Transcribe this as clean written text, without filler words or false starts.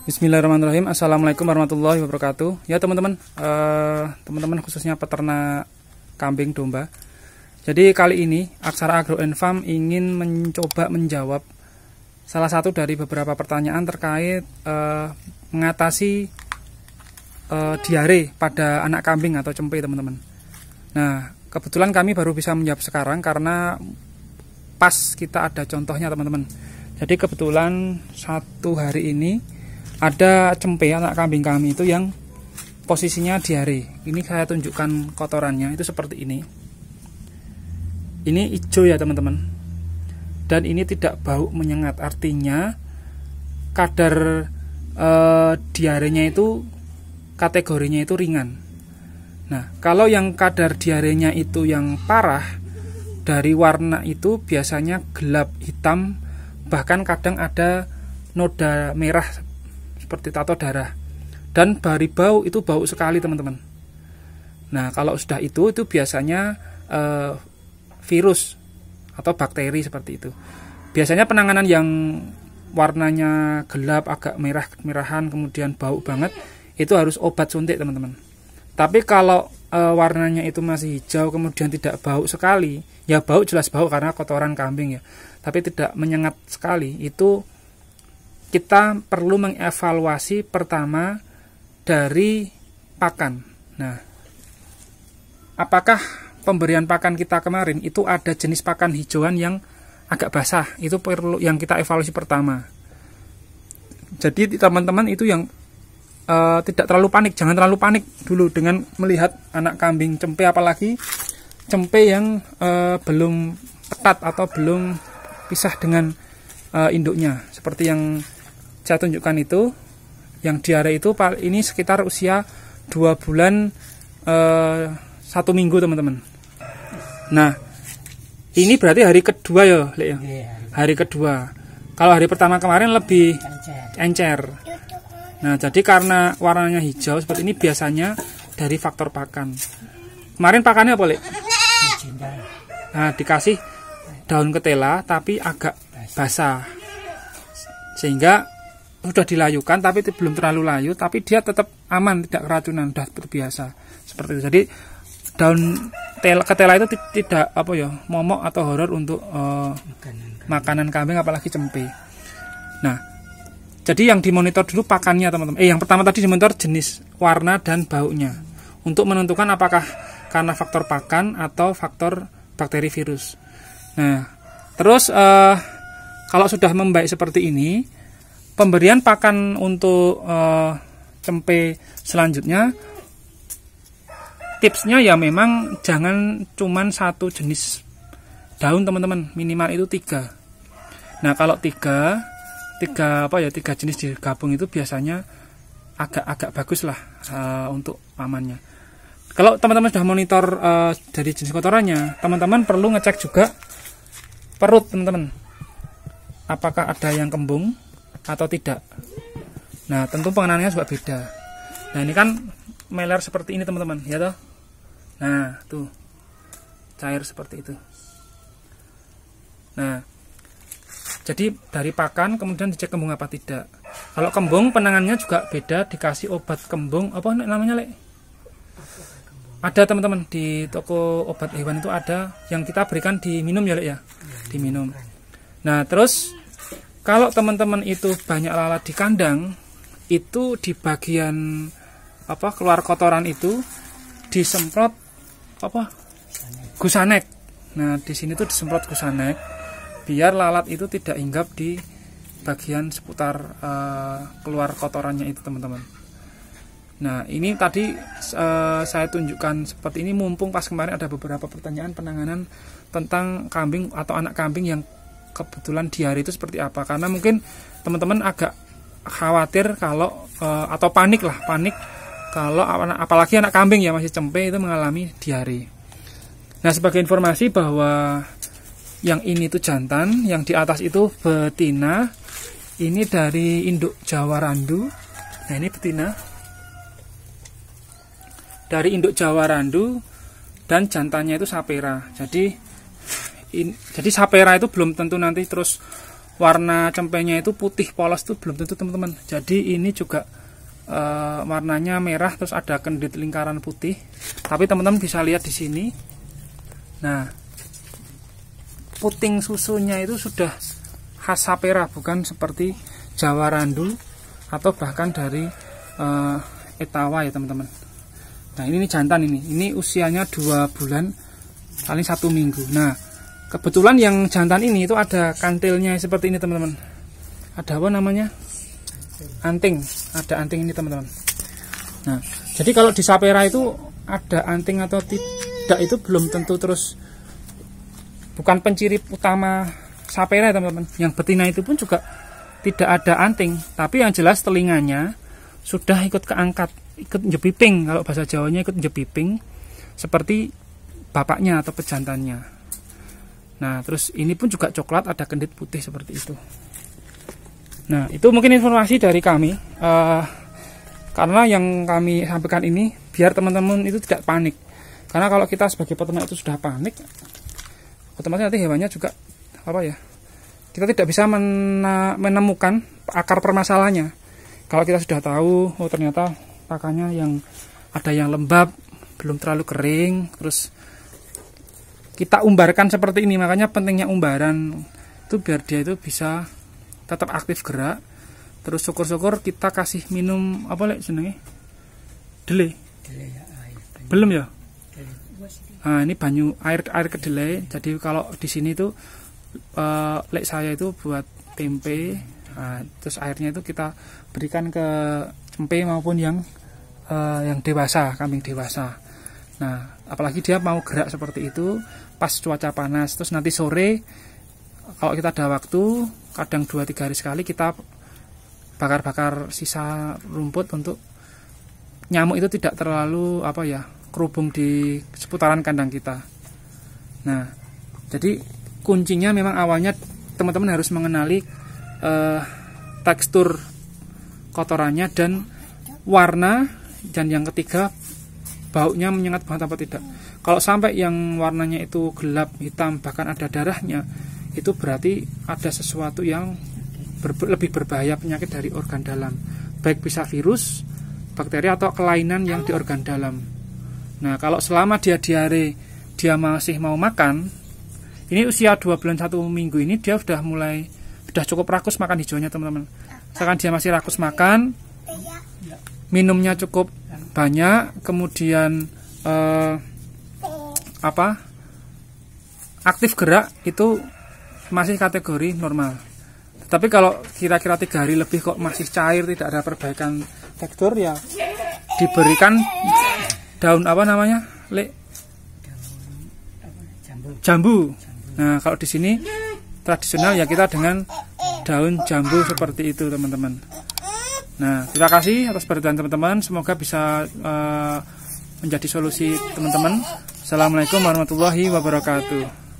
Bismillahirrahmanirrahim. Assalamualaikum warahmatullahi wabarakatuh. Ya teman-teman, teman-teman khususnya peternak kambing domba. Jadi kali ini Aksara Agro & Farm ingin mencoba menjawab salah satu dari beberapa pertanyaan terkait mengatasi diare pada anak kambing atau cempe, teman-teman. Nah, kebetulan kami baru bisa menjawab sekarang karena pas kita ada contohnya, teman-teman. Jadi kebetulan satu hari ini ada cempe anak kambing kami itu yang posisinya diare. Ini saya tunjukkan kotorannya, itu seperti ini. Ini hijau ya teman-teman. Dan ini tidak bau menyengat, artinya kadar diarenya itu kategorinya itu ringan. Nah, kalau yang kadar diarenya itu yang parah, dari warna itu biasanya gelap hitam, bahkan kadang ada noda merah seperti tato darah, dan dari bau itu bau sekali, teman-teman. Nah, kalau sudah itu biasanya virus atau bakteri seperti itu. Biasanya penanganan yang warnanya gelap, agak merah-merahan, kemudian bau banget, itu harus obat suntik, teman-teman. Tapi kalau warnanya itu masih hijau, kemudian tidak bau sekali, ya bau jelas bau karena kotoran kambing ya, tapi tidak menyengat sekali, itu kita perlu mengevaluasi pertama dari pakan. Nah, apakah pemberian pakan kita kemarin itu ada jenis pakan hijauan yang agak basah? Itu perlu yang kita evaluasi pertama. Jadi teman-teman itu yang tidak terlalu panik, jangan terlalu panik dulu dengan melihat anak kambing cempe, apalagi cempe yang belum ketat atau belum pisah dengan induknya. Seperti yang saya tunjukkan itu, yang diare itu ini sekitar usia 2 bulan 1 minggu, teman-teman. Nah, ini berarti hari kedua ya, Lek, ya? Hari kedua. Kalau hari pertama kemarin lebih encer. Nah, jadi karena warnanya hijau seperti ini biasanya dari faktor pakan. Kemarin pakannya apa, Lek? Nah, dikasih daun ketela tapi agak basah, sehingga sudah dilayukan tapi belum terlalu layu, tapi dia tetap aman, tidak keracunan, sudah terbiasa seperti itu. Jadi daun ketela itu tidak momok atau horor untuk makanan kambing, apalagi cempe. Nah, jadi yang dimonitor dulu pakannya, teman-teman. Yang pertama tadi dimonitor jenis, warna, dan baunya, untuk menentukan apakah karena faktor pakan atau faktor bakteri virus. Nah, terus kalau sudah membaik seperti ini, pemberian pakan untuk cempe selanjutnya, tipsnya ya memang jangan cuman satu jenis daun, teman-teman. Minimal itu 3. Nah, kalau tiga jenis digabung itu biasanya agak bagus lah untuk amannya. Kalau teman-teman sudah monitor dari jenis kotorannya, teman-teman perlu ngecek juga perut, teman-teman. Apakah ada yang kembung atau tidak. Nah, tentu pengenannya juga beda. Nah, ini kan meler seperti ini, teman-teman, ya toh. Nah, tuh cair seperti itu. Nah, jadi dari pakan kemudian dicek kembung apa tidak. Kalau kembung penanganannya juga beda, dikasih obat kembung, apa namanya, Lek? Ada, teman-teman, di toko obat hewan itu ada yang kita berikan diminum ya, Lek, ya. Diminum. Nah, terus kalau teman-teman itu banyak lalat di kandang, itu di bagian keluar kotoran itu disemprot gusanek. Nah, di sini tuh disemprot gusanek biar lalat itu tidak hinggap di bagian seputar keluar kotorannya itu, teman-teman. Nah, ini tadi saya tunjukkan seperti ini mumpung pas kemarin ada beberapa pertanyaan penanganan tentang kambing atau anak kambing yang kebetulan diare itu seperti apa. Karena mungkin teman-teman agak khawatir kalau atau panik kalau apalagi anak kambing ya masih cempe itu mengalami diare. Nah, sebagai informasi bahwa yang ini itu jantan, yang di atas itu betina. Ini dari induk Jawa Randu. Nah, ini betina dari induk Jawa Randu, dan jantannya itu Sapera. Jadi sapera itu belum tentu nanti terus warna cempenya itu putih polos tuh belum tentu teman-teman. Jadi ini juga warnanya merah terus ada kendit lingkaran putih. Tapi teman-teman bisa lihat di sini. Nah, puting susunya itu sudah khas sapera, bukan seperti Jawa Randu atau bahkan dari Etawa ya teman-teman. Nah ini jantan ini usianya 2 bulan paling 1 minggu. Nah kebetulan yang jantan ini itu ada kantilnya seperti ini teman-teman. Ada apa namanya? Anting. Ada anting ini teman-teman. Nah jadi kalau di sapera itu ada anting atau tidak itu belum tentu, terus bukan penciri utama sapera ya teman-teman. Yang betina itu pun juga tidak ada anting, tapi yang jelas telinganya sudah ikut keangkat, ikut jepiping, kalau bahasa Jawanya ikut jepiping seperti bapaknya atau pejantannya. Nah terus ini pun juga coklat, ada kendit putih seperti itu. Nah itu mungkin informasi dari kami, karena yang kami sampaikan ini biar teman-teman itu tidak panik. Karena kalau kita sebagai peternak itu sudah panik, otomatis nanti hewannya juga apa ya, kita tidak bisa menemukan akar permasalahannya. Kalau kita sudah tahu, oh ternyata pakannya yang ada yang lembab, belum terlalu kering, terus kita umbarkan seperti ini. Makanya pentingnya umbaran itu biar dia itu bisa tetap aktif gerak. Terus syukur-syukur kita kasih minum apa lek jenenge? Dele. Belum ya? Nah, ini banyu air kedelai. Jadi kalau di sini tuh lek saya itu buat tempe. Nah, terus airnya itu kita berikan ke cempe maupun yang dewasa, kambing dewasa. Nah, apalagi dia mau gerak seperti itu pas cuaca panas. Terus nanti sore kalau kita ada waktu, kadang 2-3 hari sekali kita bakar-bakar sisa rumput untuk nyamuk itu tidak terlalu apa ya, kerubung di seputaran kandang kita. Nah, jadi kuncinya memang awalnya teman-teman harus mengenali tekstur kotorannya dan warna, dan yang ketiga baunya menyengat banget apa tidak. Kalau sampai yang warnanya itu gelap, hitam, bahkan ada darahnya, itu berarti ada sesuatu yang lebih berbahaya, penyakit dari organ dalam, baik bisa virus, bakteri atau kelainan yang di organ dalam. Nah kalau selama dia diare, dia masih mau makan, ini usia 2 bulan 1 minggu ini dia sudah cukup rakus makan hijaunya teman-teman. Misalkan dia masih rakus makan, minumnya cukup banyak, kemudian aktif gerak, itu masih kategori normal. Tapi kalau kira-kira 3 hari lebih kok masih cair, tidak ada perbaikan tekstur, ya diberikan daun apa namanya, jambu. Nah kalau di sini tradisional ya kita dengan daun jambu seperti itu teman-teman. Nah terima kasih atas perhatian teman-teman, semoga bisa menjadi solusi teman-teman. Assalamualaikum warahmatullahi wabarakatuh.